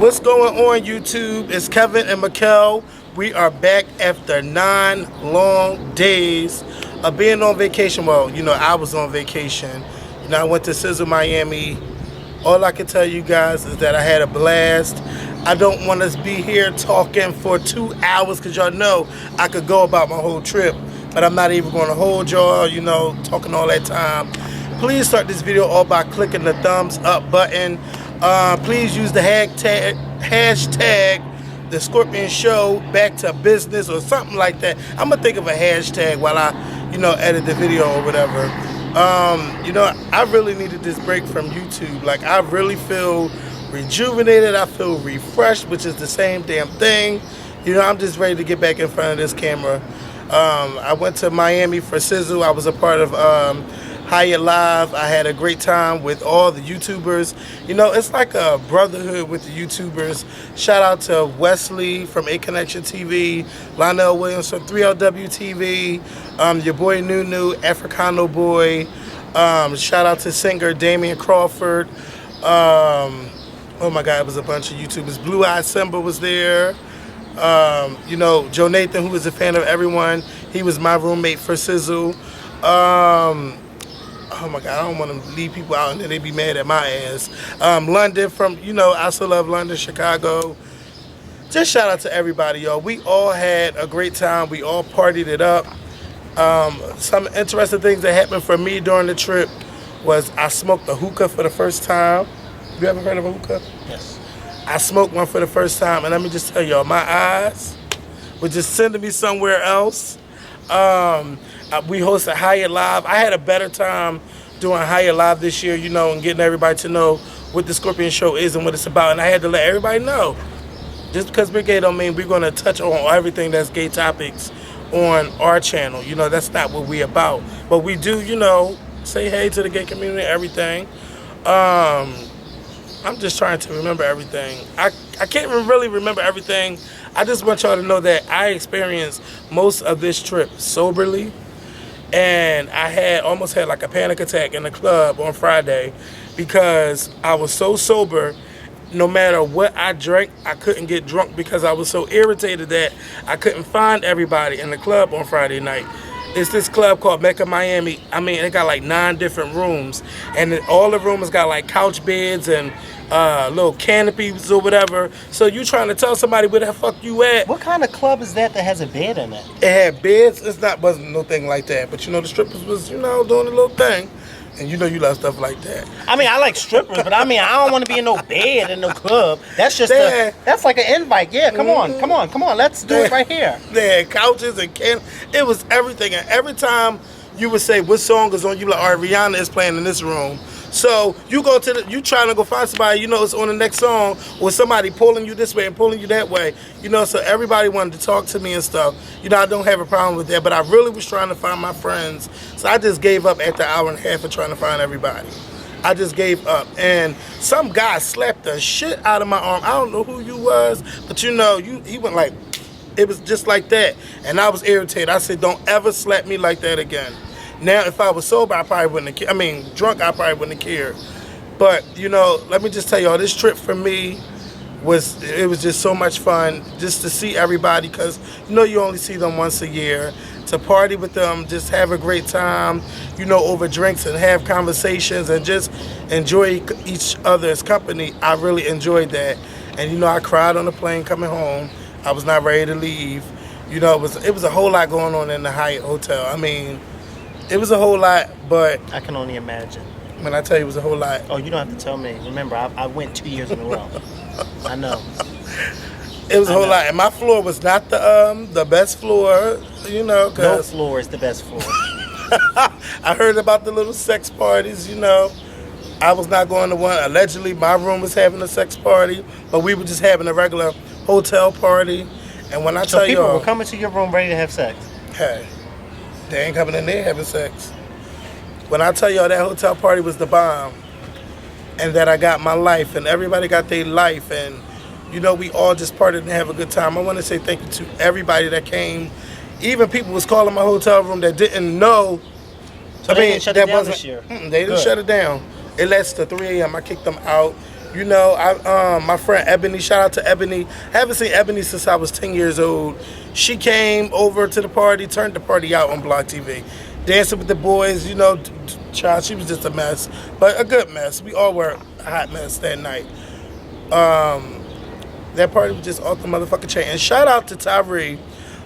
What's going on, YouTube? It's Kevin and Mikkel. We are back after 9 long days of being on vacation. Well, I was on vacation. I went to Sizzle, Miami. All I can tell you guys is that I had a blast. I don't want to be here talking for 2 hours because y'all know I could go about my whole trip. But I'm not even going to hold y'all, talking all that time. Please start this video off by clicking the thumbs up button. Please use the hashtag the Scorpion Show back to business or something like that. I'm gonna think of a hashtag while I edit the video or whatever. I really needed this break from YouTube. Like, I really feel rejuvenated. I feel refreshed, which is the same damn thing. I'm just ready to get back in front of this camera. I went to Miami for Sizzle. I was a part of Hyatt Live. I had a great time with all the YouTubers. It's like a brotherhood with the YouTubers. Shout out to Wesley from A Connection TV, Lionel Williams from 3LW TV, your boy Nunu, Africano Boy. Shout out to singer Damian Crawford. Oh my God, it was a bunch of YouTubers. Blue Eye Simba was there. Joe Nathan, who is a fan of everyone, he was my roommate for Sizzle. Oh my God, I don't want to leave people out and then they be mad at my ass. London from, I still love London, Chicago. Just shout out to everybody, y'all. We all had a great time. We all partied it up. Some interesting things that happened for me during the trip was I smoked a hookah for the first time. You ever heard of a hookah? Yes. I smoked one for the first time, and let me just tell y'all, my eyes were just sending me somewhere else. We hosted Hyatt Live. I had a better time doing Hyatt Live this year, and getting everybody to know what the Scorpion Show is and what it's about. And I had to let everybody know. Just because we're gay don't mean we're going to touch on everything that's gay topics on our channel. That's not what we're about. But we do, say hey to the gay community and everything. I'm just trying to remember everything. I can't really remember everything. I just want y'all to know that I experienced most of this trip soberly. And I almost had like a panic attack in the club on Friday because I was so sober. No matter what I drank, I couldn't get drunk because I was so irritated that I couldn't find everybody in the club on Friday night. It's this club called Mecca Miami. I mean, it got like 9 different rooms. And all the rooms got like couch beds and little canopies or whatever. So you trying to tell somebody where the fuck you at? What kind of club is that has a bed in it? It had beds. Wasn't no thing like that. But the strippers was, doing a little thing. And you love stuff like that. I mean, I like strippers, but I don't want to be in no bed in no club. That's just that's like an invite. Yeah, come on. Let's do it right here. They had couches and it was everything. And every time you would say what song is on, you like, all right, Rihanna is playing in this room. So you go you trying to go find somebody, it's on the next song, or somebody pulling you this way and pulling you that way, so everybody wanted to talk to me and stuff. I don't have a problem with that, but I really was trying to find my friends. So I just gave up after an hour and a half of trying to find everybody. I just gave up. And some guy slapped the shit out of my arm. I don't know who you was, but he went like, it was just like that. And I was irritated. I said, don't ever slap me like that again. Now, if I was sober, I probably wouldn't have cared. Drunk, I probably wouldn't have cared. But, let me just tell y'all, this trip for me was just so much fun just to see everybody because, you only see them once a year. To party with them, just have a great time, over drinks and have conversations and just enjoy each other's company. I really enjoyed that. And, I cried on the plane coming home. I was not ready to leave. It was a whole lot going on in the Hyatt Hotel. I mean, it was a whole lot, but I can only imagine. When I tell you it was a whole lot. Oh, you don't have to tell me. Remember, I went 2 years in a row. I know. It was a whole lot, and my floor was not the best floor, No floor is the best floor. I heard about the little sex parties, I was not going to one. Allegedly, my room was having a sex party, but we were just having a regular hotel party. And when I tell you, people were coming to your room ready to have sex. Hey. They ain't coming in there having sex. When I tell y'all that hotel party was the bomb, and that I got my life, and everybody got their life, and we all just partied and have a good time. I want to say thank you to everybody that came. Even people was calling my hotel room that didn't know. So they didn't shut it down this year? They didn't shut it down. It lasted to 3 a.m. I kicked them out. You know, my friend Ebony, shout out to Ebony. Haven't seen Ebony since I was 10 years old. She came over to the party, turned the party out on Block TV. Dancing with the boys, you know, child, she was just a mess. But a good mess. We all were a hot mess that night. That party was just off the motherfucking chain. And shout out to Tyree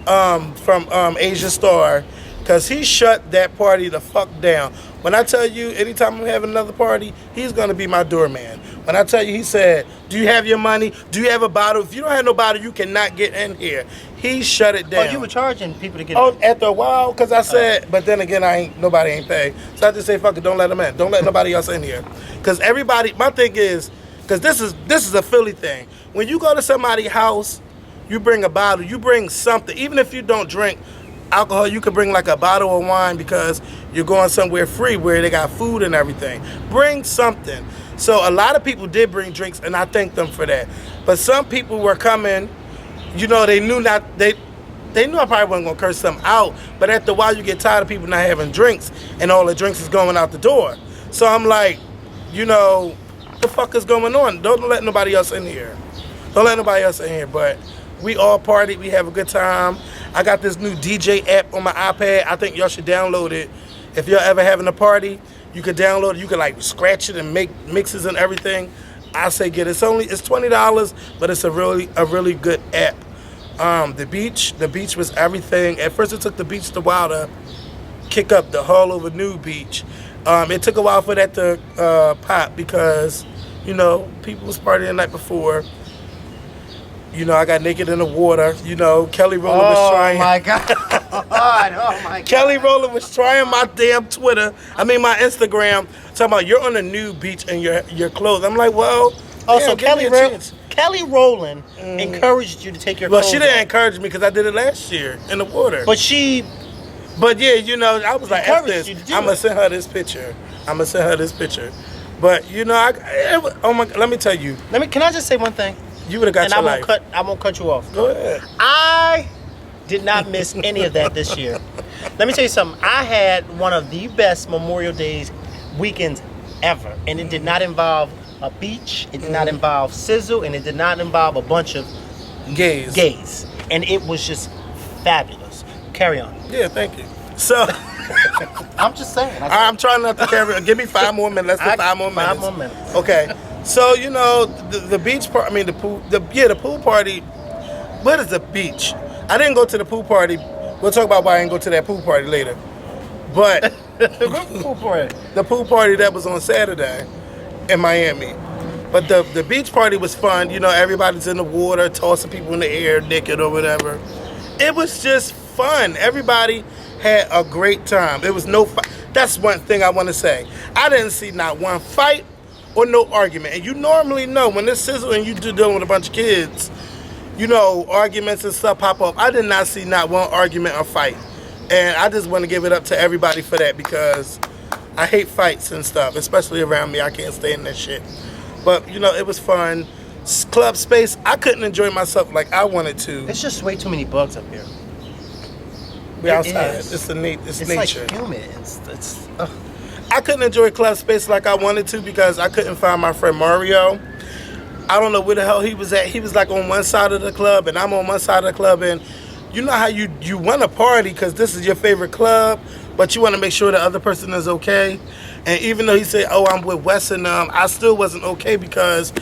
from Asia Star, because he shut that party the fuck down. When I tell you, anytime I'm having another party, he's going to be my doorman. When I tell you, he said, do you have your money? Do you have a bottle? If you don't have no bottle, you cannot get in here. He shut it down. Oh, you were charging people to get in? Oh, after a while, because I said, but then again, nobody ain't paid. So I just say, fuck it, don't let them in. Don't let nobody else in here. Because everybody, my thing is, because this is a Philly thing. When you go to somebody's house, you bring a bottle, you bring something. Even if you don't drink alcohol, you can bring like a bottle of wine because you're going somewhere free where they got food and everything. Bring something. So a lot of people did bring drinks, and I thank them for that. But some people were coming, you know, they knew I probably wasn't gonna curse them out, but after a while you get tired of people not having drinks and all the drinks is going out the door. So I'm like, you know, what the fuck is going on? Don't let nobody else in here. Don't let nobody else in here. But we all party, we have a good time. I got this new DJ app on my iPad. I think y'all should download it. If y'all ever having a party, you can download it. You can like scratch it and make mixes and everything. I say get it. It's $20, but it's a really good app. The beach was everything. At first it took the beach a while to kick up the whole over new beach. It took a while for that to pop because, you know, people was partying the night before. You know, I got naked in the water. You know, Kelly Rowland was trying. Oh, my God. Oh, my God. Kelly Rowland was trying my damn my Instagram, talking about you're on a new beach and your clothes. I'm like, well, so damn, Kelly Rowland encouraged you to take your clothes Well, she didn't off. encourage me because I did it last year in the water. But yeah, you know, I was like, F this. I'm going to send her this picture. But, you know, let me tell you. Can I just say one thing? You would have got your life. I won't cut you off. Go ahead. I did not miss any of that this year. Let me tell you something. I had one of the best Memorial Days weekends ever. And it did not involve a beach. It did not involve Sizzle. And it did not involve a bunch of gays. And it was just fabulous. Carry on. Yeah, thank you. So... I'm just saying. I'm trying not to carry on. Give me 5 more minutes. Let's do 5 more minutes. 5 more minutes. Okay. So, you know, the beach part, the pool party. What is the beach? I didn't go to the pool party. We'll talk about why I didn't go to that pool party later. But the pool party that was on Saturday in Miami. But the beach party was fun. You know, everybody's in the water, tossing people in the air, naked or whatever. It was just fun. Everybody had a great time. There was no fight. That's one thing I want to say. I didn't see not one fight or no argument. And you normally know when it's Sizzle and you dealing with a bunch of kids, you know, arguments and stuff pop up. I did not see not one argument or fight. And I just want to give it up to everybody for that because I hate fights and stuff, especially around me. I can't stand that shit. But, you know, it was fun. Club space, I couldn't enjoy myself like I wanted to. It's just way too many bugs up here. We're outside. It's nature. Like humid. I couldn't enjoy club space like I wanted to because I couldn't find my friend Mario. I don't know where the hell he was at. He was like on one side of the club and I'm on one side of the club. And you know how you want to party because this is your favorite club, but you want to make sure the other person is okay. And even though he said, oh, I'm with Wes and I still wasn't okay because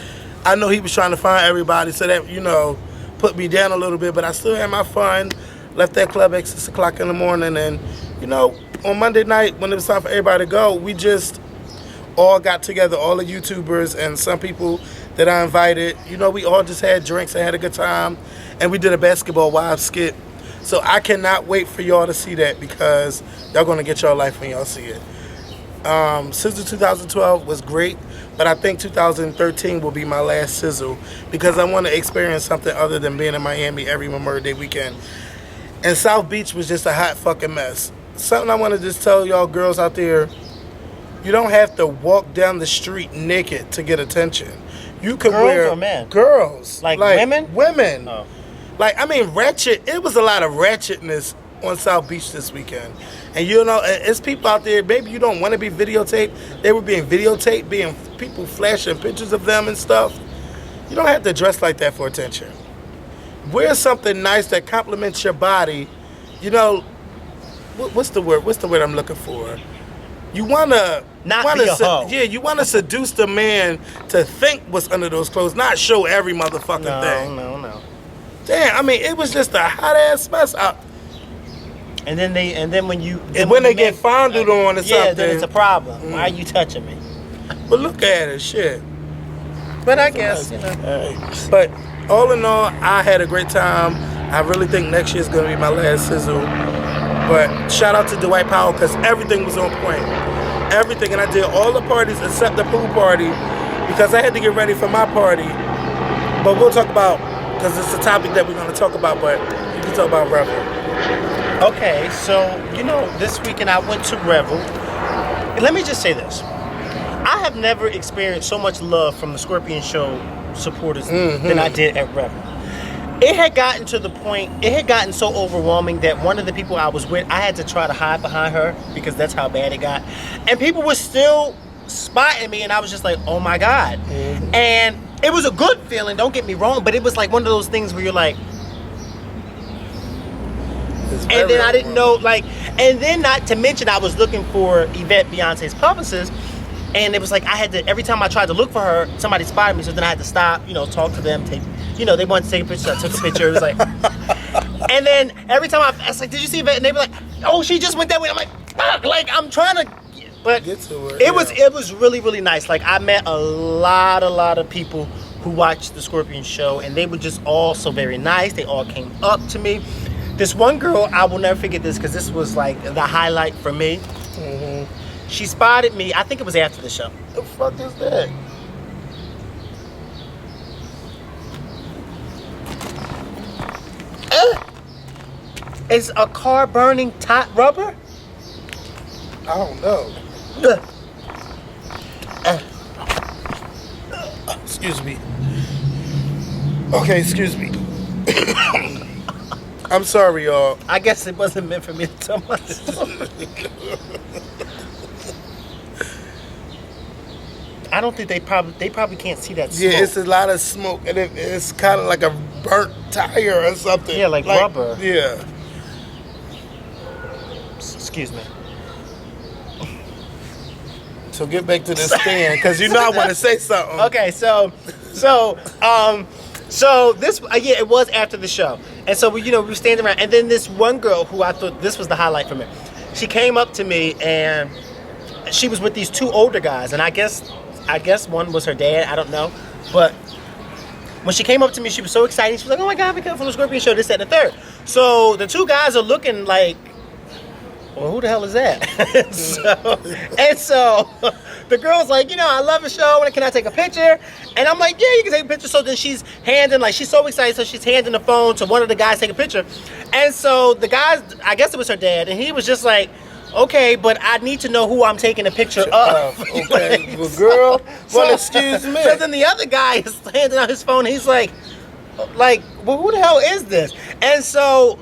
I know he was trying to find everybody. So that, you know, put me down a little bit. But I still had my fun. Left that club at 6 o'clock in the morning. And, you know, on Monday night when it was time for everybody to go, we just all got together, all the YouTubers and some people that I invited. You know, we all just had drinks and had a good time. And we did a Basketball Wives skit. So I cannot wait for y'all to see that because y'all going to get your life when y'all see it. Sizzle 2012 was great, but I think 2013 will be my last Sizzle because I want to experience something other than being in Miami every Memorial Day weekend. And South Beach was just a hot fucking mess. Something I want to just tell y'all girls out there, you don't have to walk down the street naked to get attention. You can wear... Girls or men? Girls. Like women? Women. Oh. Like, I mean, ratchet. It was a lot of ratchetness on South Beach this weekend. And you know, it's people out there, maybe you don't want to be videotaped. They were being videotaped, being people flashing pictures of them and stuff. You don't have to dress like that for attention. Wear something nice that complements your body. You know, what's the word? What's the word I'm looking for? You wanna Not be a hoe. Yeah, you wanna seduce the man to think what's under those clothes, not show every motherfucking thing. No. Damn, I mean, it was just a hot ass mess out. And then when they get fondled on or something. Yeah, then it's a problem. Why are you touching me? But look at it, shit. But I guess, you know. But all in all, I had a great time. I really think next year's gonna be my last Sizzle. But shout out to Dwight Powell because everything was on point. Everything, and I did all the parties except the pool party because I had to get ready for my party. But we'll talk about, because it's a topic that we're gonna talk about, but you can talk about Revel. Okay, so, you know, this weekend I went to Revel. Let me just say this. I have never experienced so much love from the Scorpion Show supporters than I did at Revel. It had gotten to the point, it had gotten so overwhelming that one of the people I was with, I had to try to hide behind her because that's how bad it got. And people were still spotting me and I was just like, oh my God. And it was a good feeling, don't get me wrong, but it was like one of those things where you're like, and then I didn't know, like, and then not to mention I was looking for Yvette, Beyonce's publicist, and it was like I had to, every time I tried to look for her, somebody spotted me, so then I had to stop, you know, talk to them, take, you know, they wanted to take a picture, so I took a picture, it was like, and then every time I was like, did you see Yvette? And they were like, oh, she just went that way. I'm like, fuck, like, I'm trying to, but get to her, it was really, really nice. Like, I met a lot of people who watched the Scorpion Show, and they were just all so very nice. They all came up to me. This one girl, I will never forget this because this was like the highlight for me. She spotted me, I think it was after the show. The fuck is that? Is a car burning top rubber? I don't know. Excuse me. Okay, excuse me. I'm sorry, y'all. I guess it wasn't meant for me to tell my I don't think they probably can't see that smoke. Yeah, it's a lot of smoke, and it's kind of like a burnt tire or something. Yeah, like rubber. Yeah. Excuse me. So get back to this stand, because you know I want to say something. Okay, so this, yeah, it was after the show, and so we were standing around, and then this one girl who I thought this was the highlight for me, she came up to me and she was with these two older guys, and I guess one was her dad, I don't know, but when she came up to me, she was so excited. She was like, "Oh my God, we come from the Scorpion Show, this, that, and the third." So the two guys are looking like, well, who the hell is that? and so the girl's like, I love the show, and can I take a picture? And I'm like, yeah, you can take a picture. So then she's so excited, so she's handing the phone to one of the guys to take a picture. And so the guys, I guess it was her dad, and he was just like, okay, but I need to know who I'm taking a picture of. Okay, well, girl, well, excuse me. So then the other guy is handing out his phone, he's like, well, who the hell is this? And so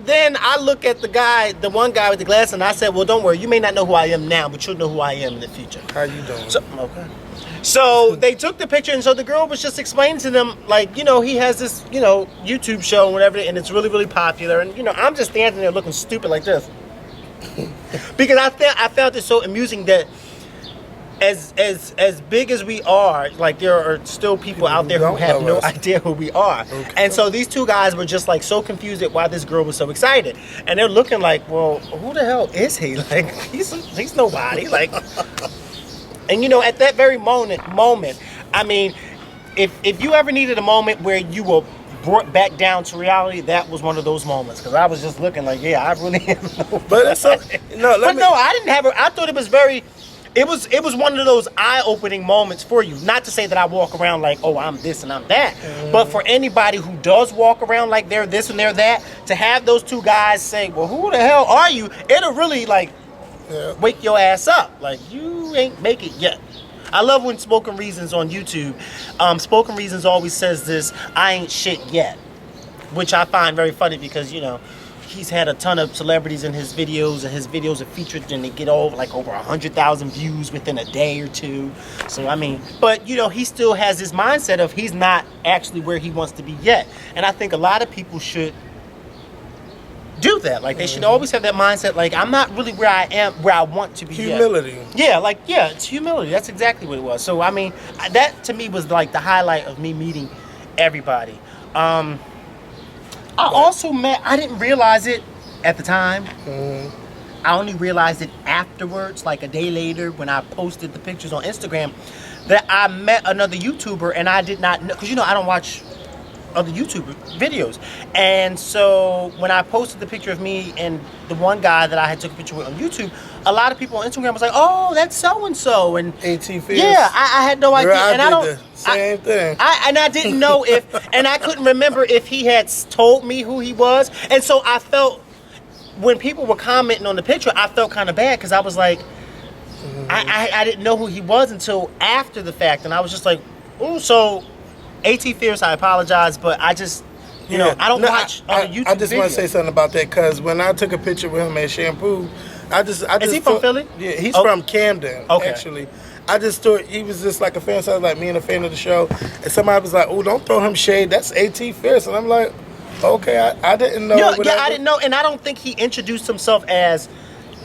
then I look at the one guy with the glass, and I said, well, don't worry, you may not know who I am now, but you'll know who I am in the future. How you doing? Okay. So they took the picture, and so the girl was just explaining to them, like, he has this, YouTube show and whatever, and it's really, really popular. And, I'm just standing there looking stupid like this. Because I felt it so amusing that as big as we are, like, there are still people out there who have no idea who we are. Okay. And so these two guys were just like so confused at why this girl was so excited. And they're looking like, well, who the hell is he? Like, he's nobody. Like, and at that very moment, I mean, if you ever needed a moment where you were brought back down to reality, that was one of those moments. Because I was just looking like, yeah, I really am nobody. But it's I didn't have I thought it was very. It was one of those eye-opening moments for you. Not to say that I walk around like, oh, I'm this and I'm that. But for anybody who does walk around like they're this and they're that, to have those two guys say, well, who the hell are you? It'll really, wake your ass up. Like, you ain't make it yet. I love when Spoken Reasons on YouTube, Spoken Reasons always says this, I ain't shit yet. Which I find very funny because, he's had a ton of celebrities in his videos, and his videos are featured, and they get over 100,000 views within a day or two. So I mean, but you know, he still has this mindset of he's not actually where he wants to be yet. And I think a lot of people should do that. Like, they should always have that mindset, like, I'm not really where I am, where I want to be Humility. yet. Yeah, it's humility. That's exactly what it was. So I mean, that to me was like the highlight of me meeting everybody. I also met, I didn't realize it at the time. I only realized it afterwards, like a day later when I posted the pictures on Instagram, that I met another YouTuber, and I did not know, because you know I don't watch other YouTube videos. And so when I posted the picture of me and the one guy that I had took a picture with on YouTube, a lot of people on Instagram was like, "Oh, that's so and so," and AT Fierce. yeah, I had no idea, and I don't. The same thing. I didn't know if, and I couldn't remember if he had told me who he was, and so I felt when people were commenting on the picture, I felt kind of bad because I was like, I didn't know who he was until after the fact, and I was just like, "Oh, so." AT Fierce, I apologize, but I just, you know, I don't watch other YouTube videos. I just want to say something about that, because when I took a picture with him at Shampoo, I just Is he from Philly? Yeah, he's from Camden, actually. I just thought he was just like a fan, so I was like, me and a fan of the show, and somebody was like, "Oh, don't throw him shade, that's AT Fierce," and I'm like, okay, I didn't know. Yeah, I didn't know, and I don't think he introduced himself as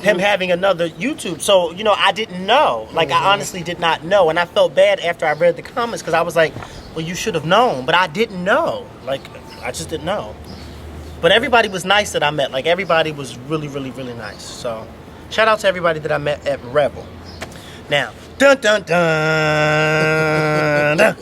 him having another YouTube. So, you know, I didn't know. Like, I honestly did not know, and I felt bad after I read the comments, because I was like, well, you should have known, but I didn't know. Like, I just didn't know. But everybody was nice that I met. Like, everybody was really, really, really nice. So, shout out to everybody that I met at Revel. Now, dun dun dun. Dun.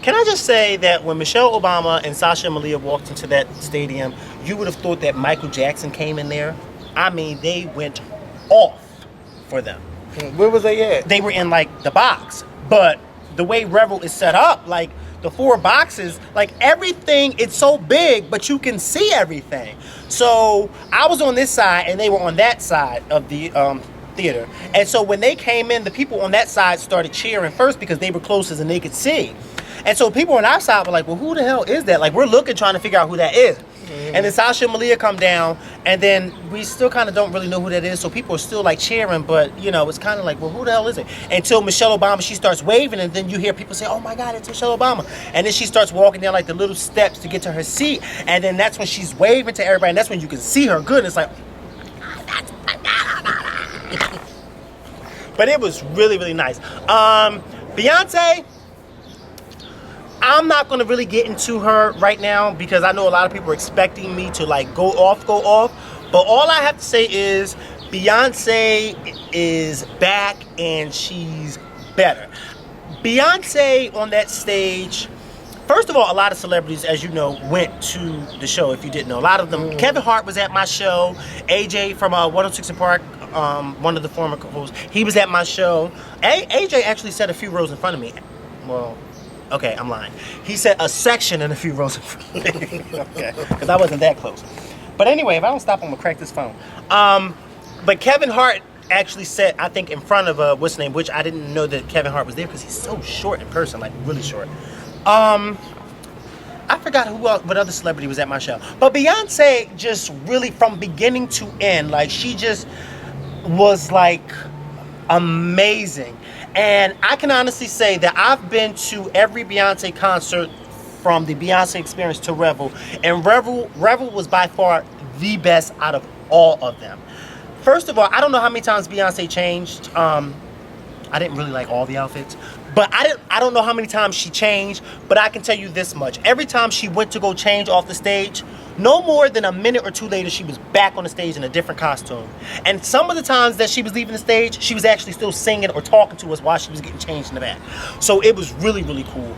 Can I just say that when Michelle Obama and Sasha Malia walked into that stadium, you would have thought that Michael Jackson came in there? I mean, they went off for them. Where was they at? They were in like the box, but the way Revel is set up, like the 4 boxes, like everything, it's so big, but you can see everything. So I was on this side and they were on that side of the theater. And so when they came in, the people on that side started cheering first because they were closest and they could see. And so people on our side were like, well, who the hell is that? Like, we're looking, trying to figure out who that is. And then Sasha and Malia come down, and then we still kind of don't really know who that is, so people are still like cheering, but you know, it's kind of like, well, who the hell is it? Until Michelle Obama, she starts waving, and then you hear people say, oh my God, it's Michelle Obama. And then she starts walking down like the little steps to get to her seat, and then that's when she's waving to everybody, and that's when you can see her good. And it's like, but it was really, really nice. Beyonce, I'm not going to really get into her right now because I know a lot of people are expecting me to like go off. But all I have to say is Beyonce is back and she's better. Beyonce on that stage, first of all, a lot of celebrities, as you know, went to the show, if you didn't know. A lot of them. Kevin Hart was at my show. AJ from 106 and Park, one of the former co-hosts, he was at my show. AJ actually sat a few rows in front of me. Well, okay, I'm lying. He said a section and a few rows in front of me. Okay, because I wasn't that close. But anyway, if I don't stop, I'm going to crack this phone. But Kevin Hart actually sat, I think, in front of, what's his name, which I didn't know that Kevin Hart was there because he's so short in person, like really short. I forgot what other celebrity was at my show. But Beyonce just really, from beginning to end, like, she just was, like, amazing. And I can honestly say that I've been to every Beyonce concert from the Beyonce Experience to Revel. And Revel was by far the best out of all of them. First of all, I don't know how many times Beyonce changed. I didn't really like all the outfits. But I don't know how many times she changed. But I can tell you this much. Every time she went to go change off the stage, no more than a minute or two later, she was back on the stage in a different costume. And some of the times that she was leaving the stage, she was actually still singing or talking to us while she was getting changed in the back. So it was really, really cool.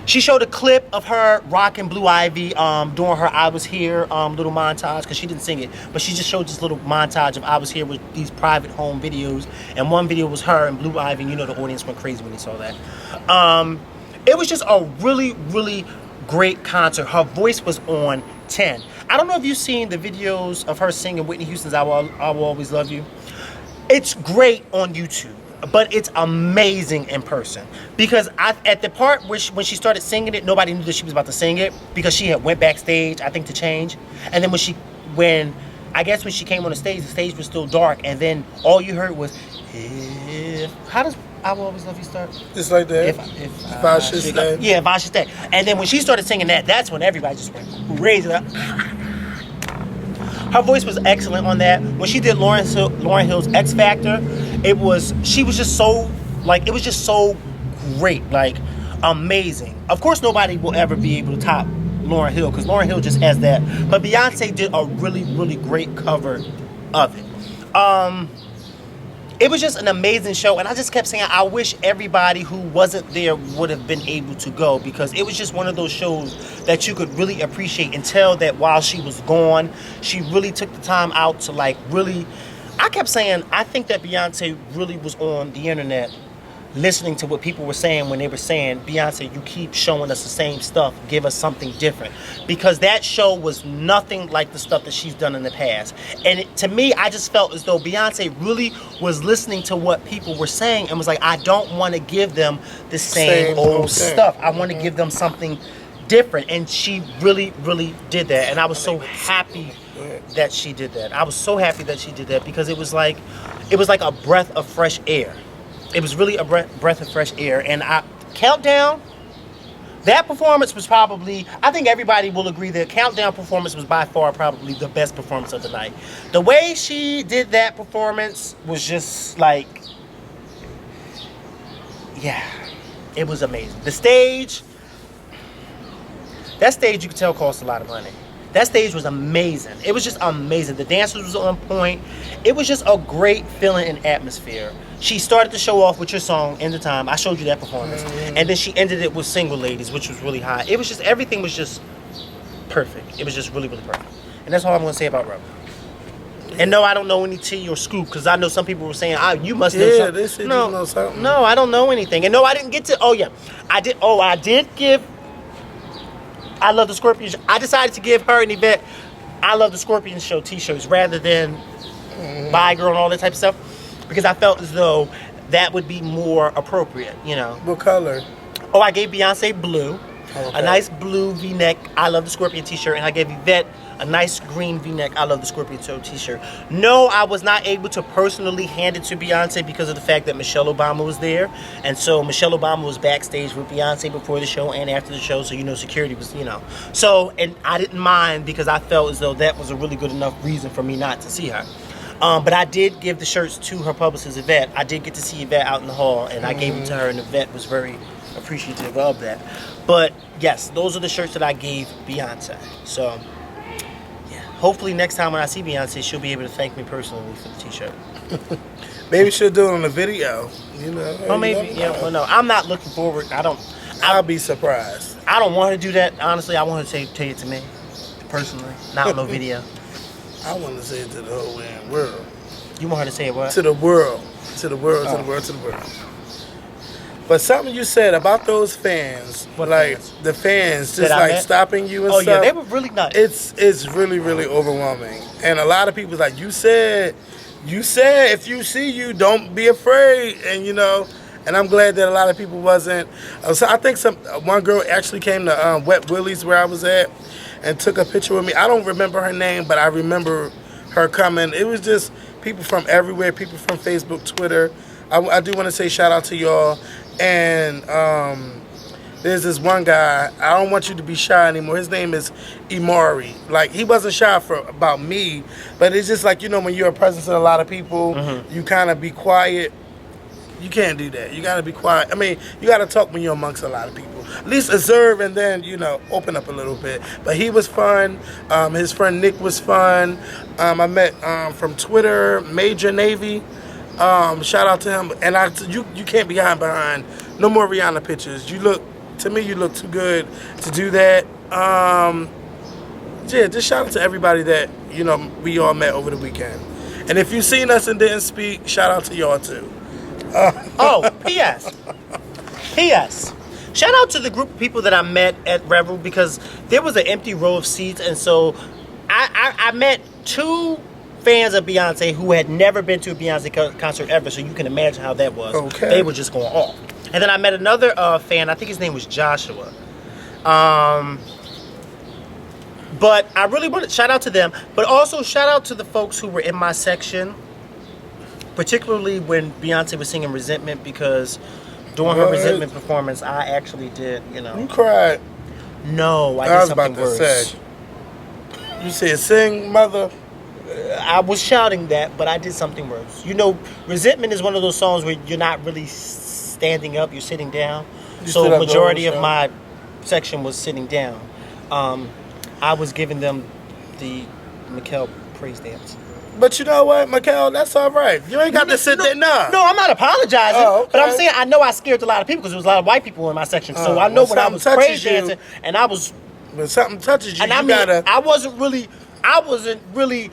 She showed a clip of her rocking Blue Ivy during her I Was Here little montage, because she didn't sing it, but she just showed this little montage of I Was Here with these private home videos. And one video was her and Blue Ivy, and you know the audience went crazy when they saw that. It was just a really, really great concert. Her voice was on 10. I don't know if you've seen the videos of her singing Whitney Houston's I Will Always Love You. It's great on YouTube. but it's amazing in person because at the part when she started singing it, nobody knew that she was about to sing it because she had went backstage, I think, to change, and then when she came on the stage was still dark, and then all you heard was, how does I Will Always Love You start? Just like that. If I Should Stay. Yeah, if I Should Stay. And then when she started singing that, that's when everybody just went crazy. Her voice was excellent on that. When she did Lauryn Hill's X Factor, it was just so great, like amazing. Of course, nobody will ever be able to top Lauryn Hill because Lauryn Hill just has that. But Beyonce did a really, really great cover of it. It was just an amazing show, and I just kept saying I wish everybody who wasn't there would have been able to go because it was just one of those shows that you could really appreciate and tell that while she was gone, she really took the time out to like really. I kept saying I think that Beyonce really was on the internet listening to what people were saying when they were saying, Beyonce, you keep showing us the same stuff, give us something different. Because that show was nothing like the stuff that she's done in the past. And to me, I just felt as though Beyonce really was listening to what people were saying and was like, I don't want to give them the same old stuff. I want to give them something different. And she really, really did that. And I was so happy that she did that. I was so happy that she did that because it was like a breath of fresh air. It was really a breath of fresh air. And Countdown, that performance was probably, I think everybody will agree that Countdown performance was by far probably the best performance of the night. The way she did that performance was just like, yeah, it was amazing. The stage, that stage you could tell cost a lot of money. That stage was amazing. It was just amazing. The dancers was on point. It was just a great feeling and atmosphere. She started the show off with your song, In the Time. I showed you that performance. And then she ended it with Single Ladies, which was really high. It was just, everything was just perfect. It was just really, really perfect. And that's all I'm going to say about Revel. And no, I don't know any tea or scoop, because I know some people were saying, you must know something. They said you know something. No, I don't know anything. And no, I didn't get to, I did give I Love the Scorpions. I decided to give her and Yvette I Love the Scorpions show t-shirts rather than Bye Girl and all that type of stuff because I felt as though that would be more appropriate, you know. What color? Oh, I gave Beyonce blue, a nice blue V-neck I Love the Scorpion t-shirt, and I gave Yvette a nice green V-neck I Love the Scorpion t-shirt. No, I was not able to personally hand it to Beyonce because of the fact that Michelle Obama was there. And so Michelle Obama was backstage with Beyonce before the show and after the show. So, security was, So, and I didn't mind because I felt as though that was a really good enough reason for me not to see her. But I did give the shirts to her publicist, Yvette. I did get to see Yvette out in the hall, and I gave them to her, and Yvette was very appreciative of that. But, yes, those are the shirts that I gave Beyonce. So, hopefully next time when I see Beyonce, she'll be able to thank me personally for the t-shirt. Maybe she'll do it on the video, Oh, maybe. Well, no, I'm not looking forward. I'll be surprised. I don't want her to do that. Honestly, I want her to tell it to me, personally, not on no video. I want to say it to the whole damn world. You want her to say it what? To the world. To the world, to the world, to the world. But something you said about those fans, the fans just stopping you and stuff. Oh yeah, they were really nuts. It's really, really overwhelming. And a lot of people like, you said if you see you, don't be afraid. And and I'm glad that a lot of people wasn't. So I think one girl actually came to Wet Willie's where I was at and took a picture with me. I don't remember her name, but I remember her coming. It was just people from everywhere, people from Facebook, Twitter. I do want to say shout out to y'all. And there's this one guy, I don't want you to be shy anymore. His name is Imari. Like, he wasn't shy about me, but it's just like, when you're a presence of a lot of people, you kind of be quiet. You can't do that. You got to be quiet. I mean, you got to talk when you're amongst a lot of people. At least observe and then, open up a little bit. But he was fun. His friend Nick was fun. I met from Twitter, Major Navy. Shout out to him. And you can't be hiding behind no more Rihanna pictures. You look too good to do that. Just shout out to everybody that, we all met over the weekend. And if you seen us and didn't speak, shout out to y'all too. P.S. Shout out to the group of people that I met at Revel because there was an empty row of seats, and so I met two fans of Beyonce who had never been to a Beyonce concert ever, so you can imagine how that was. Okay. They were just going off. And then I met another fan. I think his name was Joshua. But I really want to shout out to them, but also shout out to the folks who were in my section, particularly when Beyonce was singing Resentment, because during her Resentment performance, I actually did, You cried. No, I I did was something about to worse. say. You said sing, mother. I was shouting that, but I did something worse. Resentment is one of those songs where you're not really standing up, you're sitting down. So stood up majority the of whole my section was sitting down. I was giving them the Mikkel praise dance. But you know what, Mikkel, that's all right. You ain't got to sit there. Nah. No, I'm not apologizing. Oh, okay. But I'm saying I know I scared a lot of people because there was a lot of white people in my section. So I know when when I was something praise touches you- dancing, and I was, When something touches you, and you I mean, gotta. I wasn't really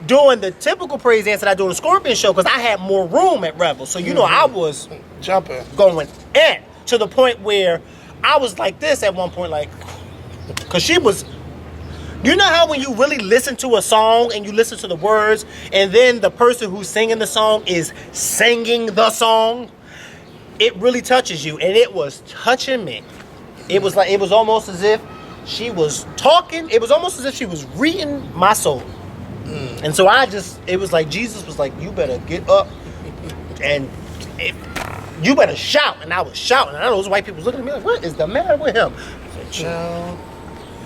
doing the typical praise dance that I do on the Scorpion show because I had more room at Revel. So I was Jumping. going in to the point where I was like this at one point, like, because she was. You know how when you really listen to a song and you listen to the words, and then the person who's singing the song is singing the song, it really touches you, and it was touching me. It was almost as if she was talking. It was almost as if she was reading my soul. And so it was like Jesus was like, you better get up and you better shout. And I was shouting. And I know those white people looking at me like, what is the matter with him? I said, child.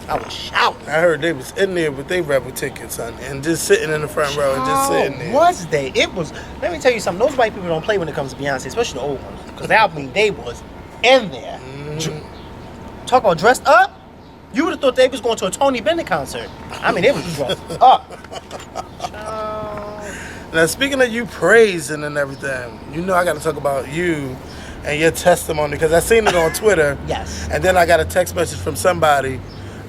I was shouting. I heard they was in there with their Rebel tickets, son, and just sitting in the front row and just sitting there. Was they? It was. Let me tell you something. Those white people don't play when it comes to Beyonce, especially the old ones. Because they was in there. Talk about dressed up. You would have thought they was going to a Tony Bennett concert. I mean, they was dressed up. Now, speaking of you praising and everything, I got to talk about you and your testimony, because I seen it on Twitter. Yes. And then I got a text message from somebody,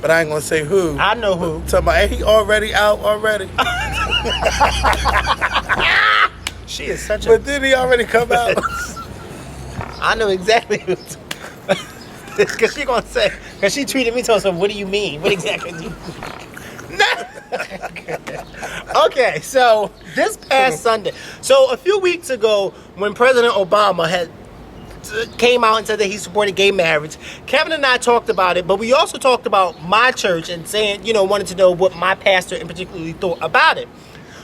but I ain't going to say who. I know who. Talking about, hey, he already out already. She is such a... But did he already come out? I know exactly who. Because she going to say... Because she tweeted me, told us, what do you mean? What exactly do you mean? Okay, so this past Sunday. So a few weeks ago, when President Obama had came out and said that he supported gay marriage, Kevin and I talked about it, but we also talked about my church and saying, wanted to know what my pastor in particular thought about it.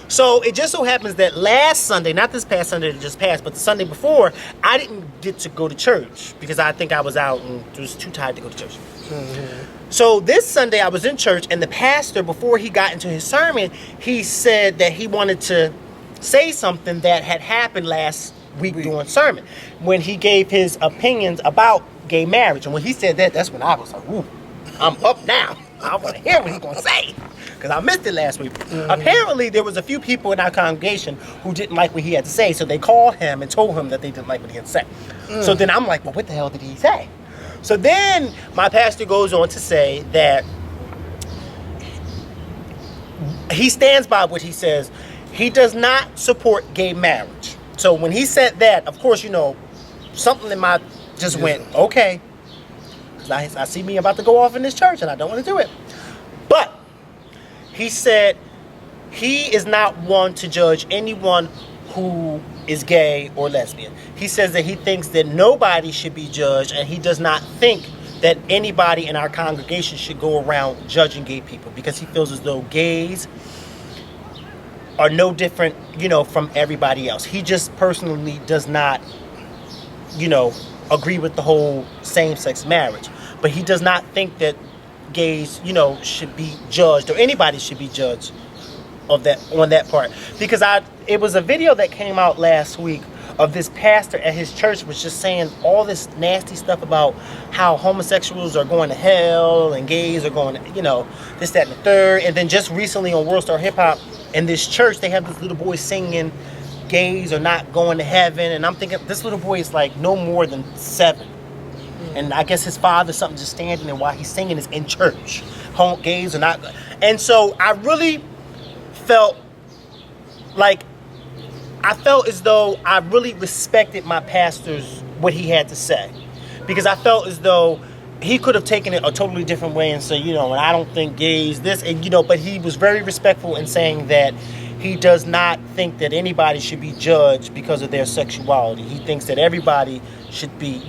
So it just so happens that last Sunday, not this past Sunday that just passed, but the Sunday before, I didn't get to go to church because I think I was out and was too tired to go to church. Mm-hmm. So this Sunday I was in church, and the pastor, before he got into his sermon, he said that he wanted to say something that had happened last week during sermon when he gave his opinions about gay marriage. And when he said that, that's when I was like, ooh, I'm up now. I want to hear what he's going to say because I missed it last week. Mm-hmm. Apparently, there was a few people in our congregation who didn't like what he had to say, so they called him and told him that they didn't like what he had to say. So then I'm like, well, what the hell did he say? So then my pastor goes on to say that he stands by what he says. He does not support gay marriage. So when he said that, of course, something in my just went, okay. Because I see me about to go off in this church and I don't want to do it. But he said he is not one to judge anyone who is gay or lesbian. He says that he thinks that nobody should be judged, and he does not think that anybody in our congregation should go around judging gay people because he feels as though gays are no different, from everybody else. He just personally does not, agree with the whole same-sex marriage. But he does not think that gays, should be judged, or anybody should be judged on that part. Because it was a video that came out last week of this pastor at his church was just saying all this nasty stuff about how homosexuals are going to hell and gays are going to, this, that, and the third. And then just recently on World Star Hip Hop, in this church, they have this little boy singing, gays are not going to heaven. And I'm thinking, this little boy is like no more than 7. And I guess his father's something just standing there while he's singing is in church. Gays are not. And so I really felt as though I really respected my pastor's, what he had to say. Because I felt as though he could have taken it a totally different way and said, and I don't think gays this, and but he was very respectful in saying that he does not think that anybody should be judged because of their sexuality. He thinks that everybody should be,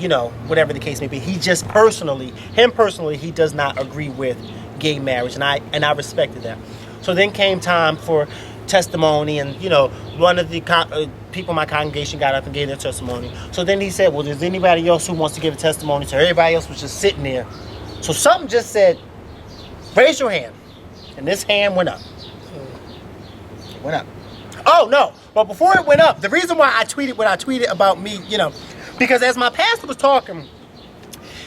whatever the case may be. He just personally, he does not agree with gay marriage, and I respected that. So then came time for testimony, and one of the people in my congregation got up and gave their testimony. So then he said, well, is anybody else who wants to give a testimony? So everybody else was just sitting there. So something just said, raise your hand. And this hand went up. It went up. Oh, no. But before it went up, the reason why I tweeted what I tweeted about me, because as my pastor was talking,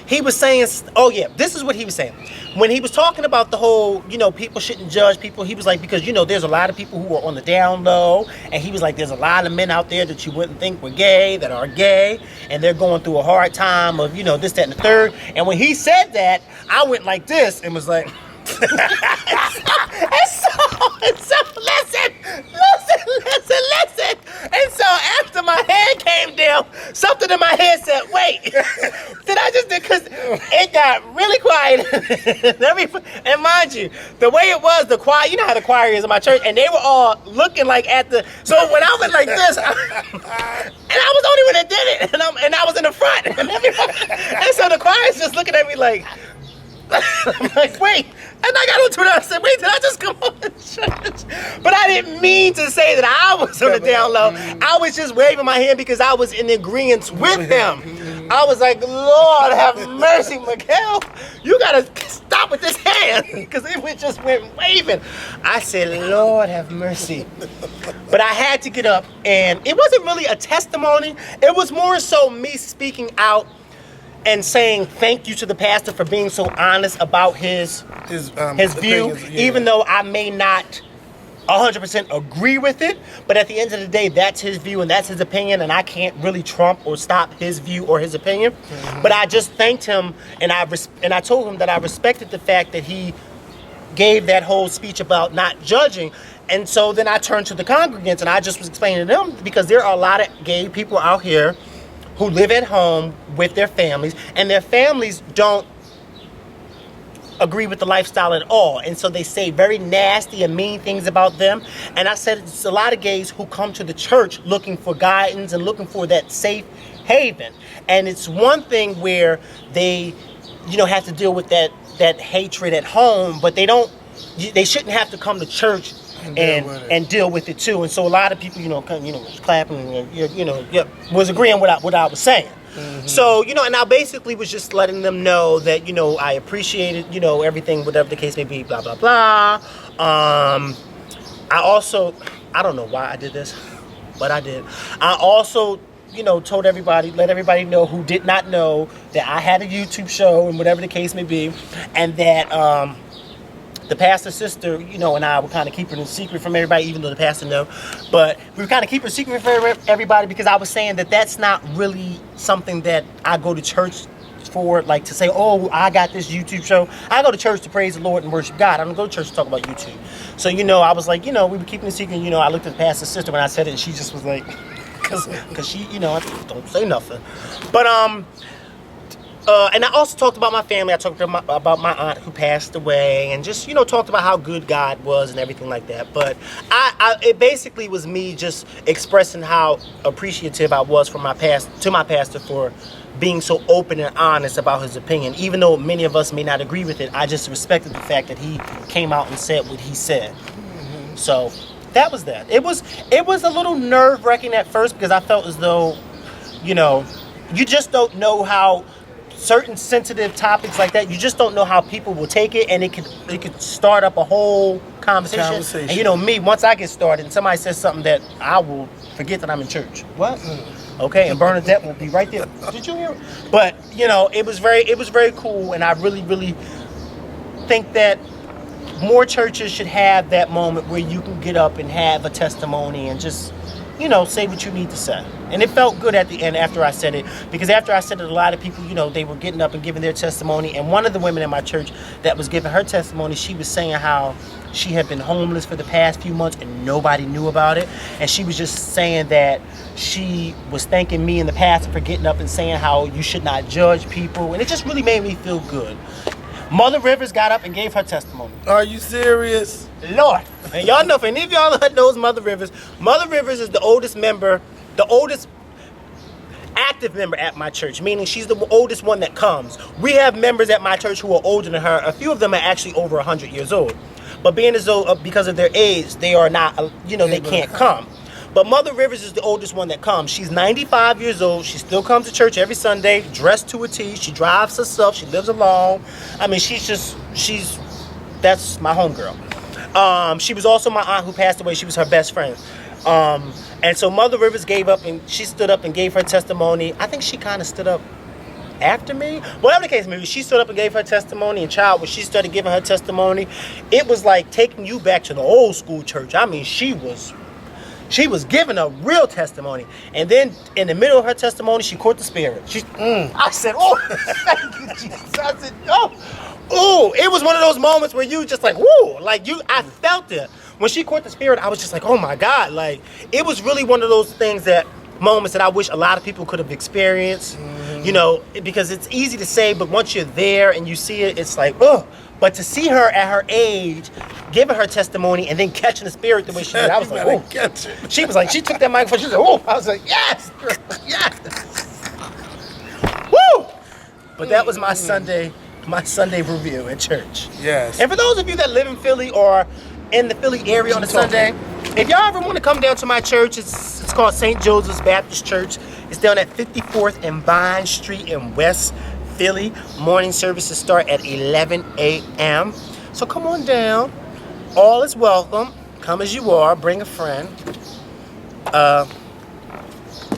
he was saying, oh yeah, this is what he was saying. When he was talking about the whole, people shouldn't judge people, he was like, because, there's a lot of people who are on the down low, and he was like, there's a lot of men out there that you wouldn't think were gay, that are gay, and they're going through a hard time of, this, that, and the third. And when he said that, I went like this and was like, and so, listen. And so after my head came down, something in my head said, wait, did I just, because it got really quiet. And mind you, the way it was, the choir, you know how the choir is in my church, and they were all looking like at the, so when I went like this, and I was the only one that did it, and I was in the front, and so the choir is just looking at me like, I'm like, wait. And I got on Twitter and I said, wait, did I just come on to church? But I didn't mean to say that I was on the down low. I was just waving my hand because I was in agreement with him. I was like, Lord, have mercy, Miguel. You got to stop with this hand because it just went waving. I said, Lord, have mercy. But I had to get up, and it wasn't really a testimony. It was more so me speaking out and saying thank you to the pastor for being so honest about his view, even though I may not 100% agree with it. But at the end of the day, that's his view and that's his opinion, and I can't really trump or stop his view or his opinion. Mm-hmm. But I just thanked him, and I told him that I respected the fact that he gave that whole speech about not judging. And so then I turned to the congregants, and I just was explaining to them, because there are a lot of gay people out here who live at home with their families, and their families don't agree with the lifestyle at all. And so they say very nasty and mean things about them. And I said, it's a lot of gays who come to the church looking for guidance and looking for that safe haven. And it's one thing where they, have to deal with that hatred at home, but they shouldn't have to come to church and deal with it too. And so a lot of people, was clapping and, was agreeing with what I was saying. Mm-hmm. So, and I basically was just letting them know that, I appreciated, everything, whatever the case may be, blah, blah, blah. I also, I don't know why I did this, but I did. I also, told everybody, let everybody know who did not know that I had a YouTube show and whatever the case may be, and that, the pastor's sister, and I were kind of keeping it a secret from everybody, even though the pastor knew. But we were kind of keeping it a secret from everybody because I was saying that that's not really something that I go to church for, like to say, oh, I got this YouTube show. I go to church to praise the Lord and worship God. I don't go to church to talk about YouTube. So, I was like, we were keeping it a secret. I looked at the pastor's sister when I said it, and she just was like, because she, don't say nothing. But, and I also talked about my family. I talked about my aunt who passed away, and just talked about how good God was and everything like that. But it basically was me just expressing how appreciative I was to my pastor for being so open and honest about his opinion. Even though many of us may not agree with it, I just respected the fact that he came out and said what he said. Mm-hmm. So that was that. It was a little nerve-wracking at first because I felt as though, you just don't know how certain sensitive topics like that, you just don't know how people will take it, and it could start up a whole conversation. And me, once I get started and somebody says something, that I will forget that I'm in church. What? Okay, and Bernadette will be right there. Did you hear it? But it was very cool, and I really, really think that more churches should have that moment where you can get up and have a testimony and just say what you need to say. And it felt good at the end after I said it, because after I said it, a lot of people, they were getting up and giving their testimony. And one of the women in my church that was giving her testimony, she was saying how she had been homeless for the past few months and nobody knew about it. And she was just saying that she was thanking me and the pastor for getting up and saying how you should not judge people. And it just really made me feel good. Mother Rivers got up and gave her testimony. Are you serious? Lord. And y'all know, if any of y'all knows Mother Rivers is the oldest member, the oldest active member at my church, meaning she's the oldest one that comes. We have members at my church who are older than her. A few of them are actually over 100 years old. But being as though, because of their age, they are not, they can't come. But Mother Rivers is the oldest one that comes. She's 95 years old. She still comes to church every Sunday, dressed to a T. She drives herself. She lives alone. I mean, that's my homegirl. She was also my aunt who passed away. She was her best friend. And so Mother Rivers gave up, and she stood up and gave her testimony. I think she kind of stood up after me. Whatever the case may be, she stood up and gave her testimony. And child, when she started giving her testimony, it was like taking you back to the old school church. I mean, she was giving a real testimony. And then in the middle of her testimony, she caught the spirit. I said, oh, thank you, Jesus. I said, oh, it was one of those moments where you just like, whoo, I felt it. When she caught the spirit, I was just like, oh my God. Like, it was really one of those moments that I wish a lot of people could have experienced, because it's easy to say, but once you're there and you see it, it's like, ugh. But to see her at her age, giving her testimony and then catching the spirit the way she did, I was like, oh. She was like, she took that microphone, she was like, oh. I was like, yes, yes. Woo! But that was my Sunday review at church. Yes. And for those of you that live in Philly or in the Philly area on a Sunday, if y'all ever want to come down to my church, it's called St. Joseph's Baptist Church. It's down at 54th and Vine Street in West Philly. Morning services start at 11 a.m. So come on down. All is welcome. Come as you are. Bring a friend.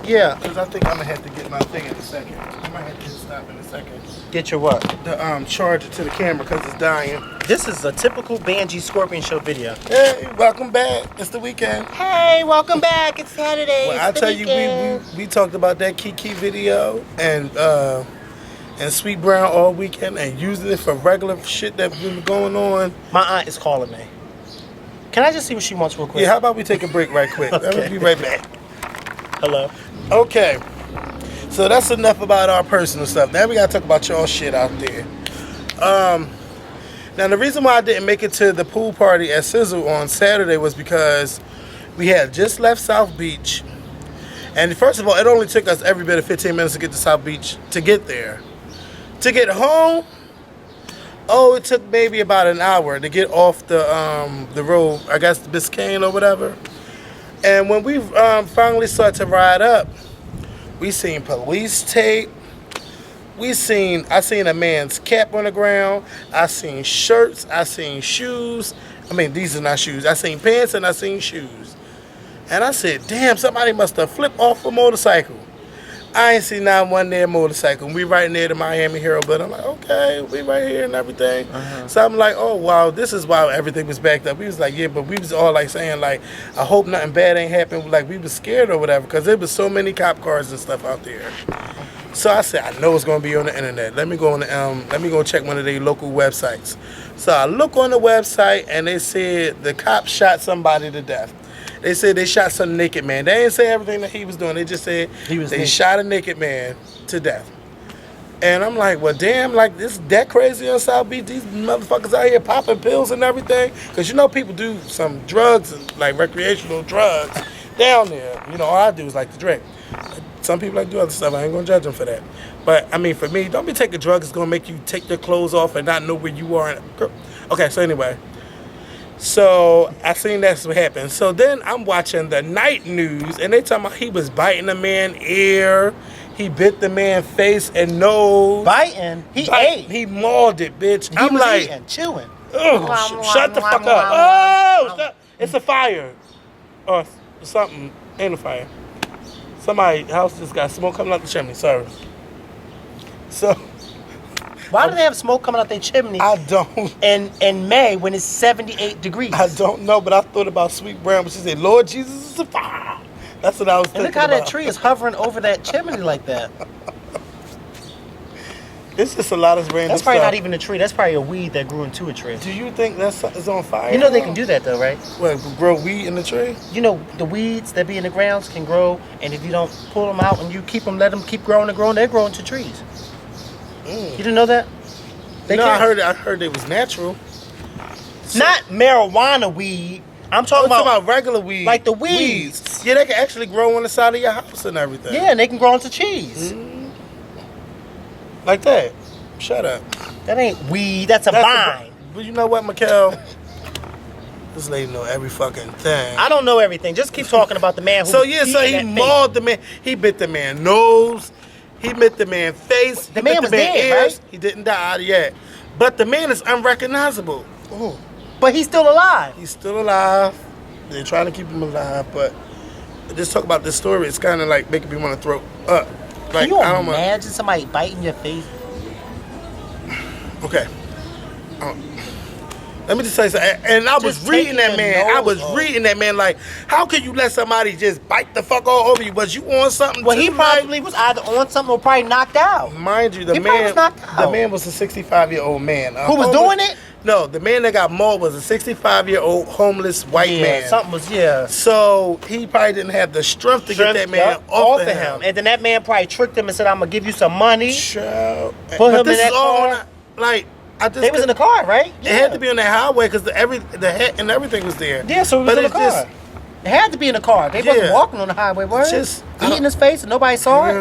Yeah. Because I think I'm going to have to get my thing in a second. I might have to stop in a second. Get your what? The charger to the camera because it's dying. This is a typical Banji Scorpion Show video. Hey, welcome back. It's the weekend. Hey, welcome back. It's Saturday. Well, I tell you, we talked about that Kiki video and Sweet Brown all weekend and using it for regular shit that's been going on. My aunt is calling me. Can I just see what she wants real quick? Yeah, how about we take a break right quick? Okay. Let me be right back. Hello. Okay. So that's enough about our personal stuff. Now we gotta talk about y'all shit out there. Now the reason why I didn't make it to the pool party at Sizzle on Saturday was because we had just left South Beach. And first of all, it only took us every bit of 15 minutes to get to South Beach to get there. To get home, it took maybe about an hour to get off the road, I guess the Biscayne or whatever. And when we finally started to ride up, we seen police tape. I seen a man's cap on the ground. I seen shirts. I seen shoes. I mean, these are not shoes. I seen pants and I seen shoes. And I said, damn, somebody must have flipped off a motorcycle. I ain't seen not one there motorcycle. We right near the Miami Herald, but I'm like, okay, we right here and everything. So I'm like, oh, wow, this is why everything was backed up. We was like, yeah, but we was all like saying, like, I hope nothing bad ain't happened. Like, we was scared or whatever because there was so many cop cars and stuff out there. So I said, I know it's going to be on the internet. Let me go check one of their local websites. So I look on the website and they said the cops shot somebody to death. They said they shot some naked man. They didn't say everything that he was doing. They just said they shot a naked man to death. And I'm like, well, damn, like, this that crazy on South Beach? These motherfuckers out here popping pills and everything? Because, people do some drugs, and like recreational drugs down there. All I do is like to drink. Some people like to do other stuff. I ain't going to judge them for that. But, I mean, for me, don't be taking drugs. It's going to make you take your clothes off and not know where you are. Okay, so anyway. So I seen that's what happened. So then I'm watching the night news, and they talking about he was biting the man's ear. He bit the man's face and nose. Biting? He ate. He mauled it, bitch. I'm like, eating, chewing. Oh, shut the fuck up. Oh, stop. It's a fire. Or something. Ain't a fire. Somebody's house just got smoke coming out the chimney. Sorry. So... Why do they have smoke coming out their chimney? I don't. In May when it's 78 degrees. I don't know, but I thought about Sweet Brown, but she said, Lord Jesus is a fire. That's what I was thinking about. And look how that tree is hovering over that chimney like that. It's just a lot of random That's probably stuff. not even a tree. That's probably a weed that grew into a tree. Do you think that's on fire? They can do that though, right? What, grow weed in the tree? The weeds that be in the grounds can grow, and if you don't pull them out and you let them keep growing and growing, they grow into trees. You didn't know that? I heard it was natural. Not marijuana weed. I'm talking about regular weed. like the weeds. Yeah, they can actually grow on the side of your house and everything. Yeah, and they can grow into cheese. Like that. Shut up. That ain't weed. That's a vine. But you know what, Mikkel? This lady know every fucking thing. I don't know everything. Just keep talking about the man who. So he mauled the man. He bit the man's nose. He bit the man's face. The man was dead, right? He didn't die yet. But the man is unrecognizable. Ooh. But he's still alive. He's still alive. They're trying to keep him alive, but just talk about this story. It's kind of like making me want to throw up. Like, Can you imagine somebody biting your face? Okay. Let me just tell you something. And I was reading that man. I was reading that man like, how can you let somebody just bite the fuck all over you? Was you on something? Well, he probably was either on something or probably knocked out. Mind you, the man was a 65-year-old man. Who was doing it? No, the man that got mauled was a 65-year-old homeless white man. Something was, So he probably didn't have the strength to get that man off of him. And then that man probably tricked him and said, I'm going to give you some money. Sure. Put him in that car. They was in the car, right? It had to be on that highway because the head and everything was there. Yeah, so it was in the car. It had to be in the car. They wasn't walking on the highway, were they? Eating his face and nobody saw it?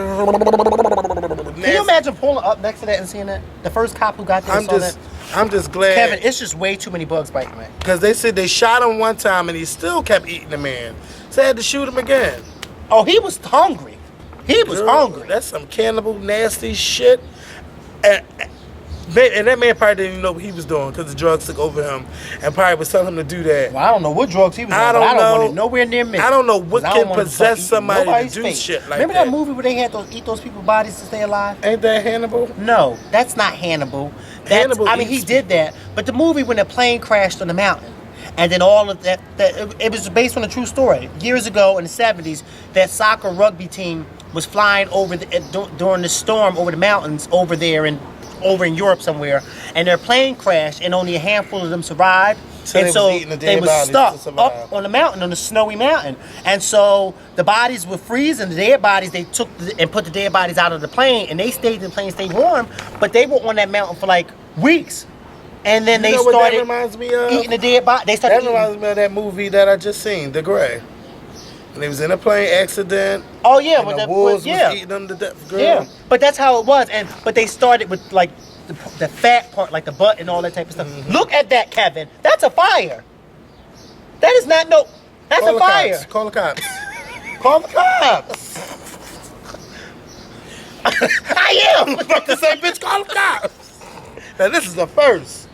Can you imagine pulling up next to that and seeing that? The first cop who got there and saw that? I'm just glad. Kevin, it's just way too many bugs biting, man. Because they said they shot him one time and he still kept eating the man. So they had to shoot him again. Oh, he was hungry. He was hungry. That's some cannibal, nasty shit. And that man probably didn't even know what he was doing because the drugs took over him and probably was telling him to do that. Well, I don't know what drugs he was on. I don't want it nowhere near me. I don't know what can possess somebody to do shit like that. Remember that movie where they had eat those people's bodies to stay alive? Ain't that Hannibal? No, that's not Hannibal. He did that. But the movie when the plane crashed on the mountain. And then all of that it was based on a true story. Years ago in the 70s, that soccer rugby team was flying over during the storm over the mountains over there in Europe somewhere, and their plane crashed, and only a handful of them survived. So they were stuck up on the mountain, on the snowy mountain. And so the bodies would freeze, and the dead bodies, they took and put the dead bodies out of the plane, and they stayed in the plane, stayed warm, but they were on that mountain for like weeks. And then they started eating the dead body. That reminds me of that movie that I just seen, The Gray. And they was in a plane accident. Oh yeah, and the wolves was eating them to death. Girl. Yeah, but that's how it was. But they started with like the fat part, like the butt and all that type of stuff. Mm-hmm. Look at that, Kevin. That's a fire. That is not no. That's a fire. Call the cops. Call the cops. I am. I was about to say, bitch, call the cops. Now this is the first.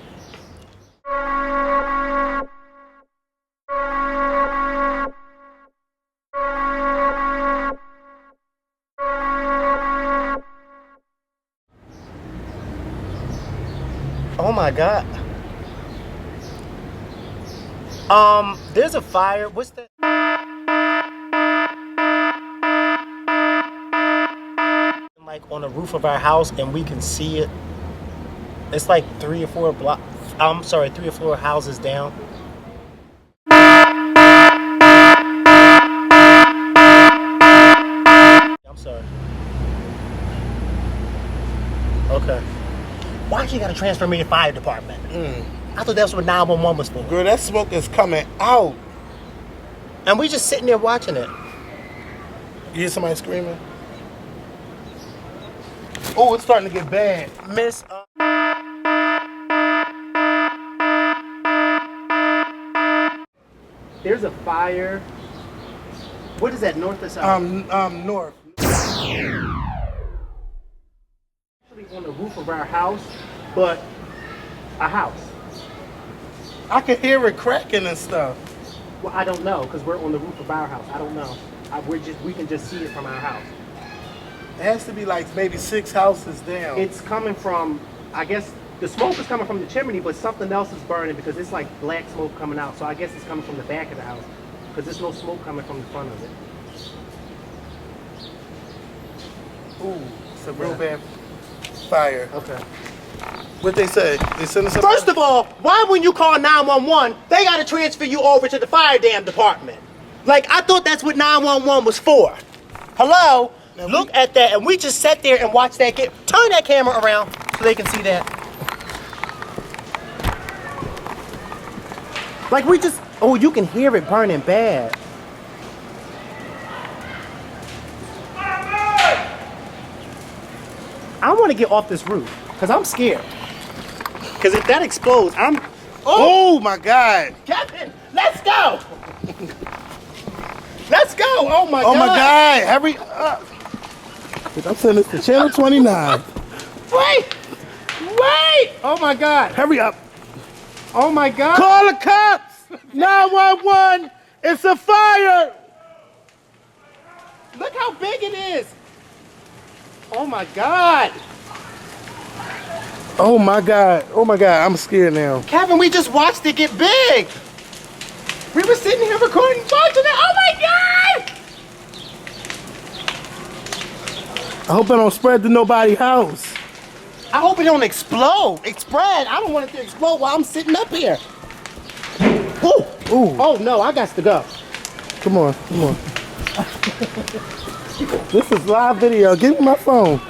Oh my God. There's a fire. What's that? Like on the roof of our house, and we can see it. It's like 3 or 4 blocks. I'm sorry, 3 or 4 houses down. I'm sorry. Okay. Why you gotta transfer me to fire department? I thought that's what 911 was for. Girl, that smoke is coming out. And we just sitting there watching it. You hear somebody screaming? Oh, it's starting to get bad. Miss... There's a fire. What is that, north or south? North. Actually on the roof of our house, but a house. I can hear it cracking and stuff. Well, I don't know, because we're on the roof of our house. I don't know. We can just see it from our house. It has to be like maybe 6 houses down. It's coming from, I guess, the smoke is coming from the chimney, but something else is burning because it's like black smoke coming out. So I guess it's coming from the back of the house because there's no smoke coming from the front of it. Ooh, it's a real bad fire. Okay. What they say? They send us. First of all, why when you call 911, they got to transfer you over to the fire damn department? Like, I thought that's what 911 was for. Hello? Now look at that, and we just sat there and watched that. Turn that camera around so they can see that. Like we just, oh, you can hear it burning bad. I want to get off this roof because I'm scared. Because if that explodes, I'm. Oh my God. Kevin, let's go. Let's go. Oh my God. Oh my God. Hurry up. I'm sending this to channel 29. Wait. Oh my God. Hurry up. Oh my God. Call the cops. 911. It's a fire. Look how big it is. Oh my God. Oh my God. Oh my God. I'm scared now. Kevin, we just watched it get big. We were sitting here recording, watching it. Oh my God. I hope I don't spread to nobody's house. I hope it don't explode. Spread. I don't want it to explode while I'm sitting up here. Ooh. Ooh. Oh no, I got to go. Come on. This is live video. Give me my phone.